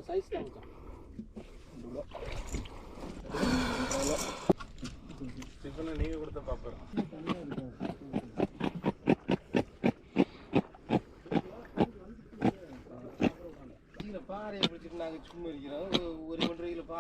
size தான் டிஃபனை நீங்கள் கொடுத்த பாப்பர் பாறையை பிடிச்சிட்டு நாங்கள் சும்மா இருக்கிறோம்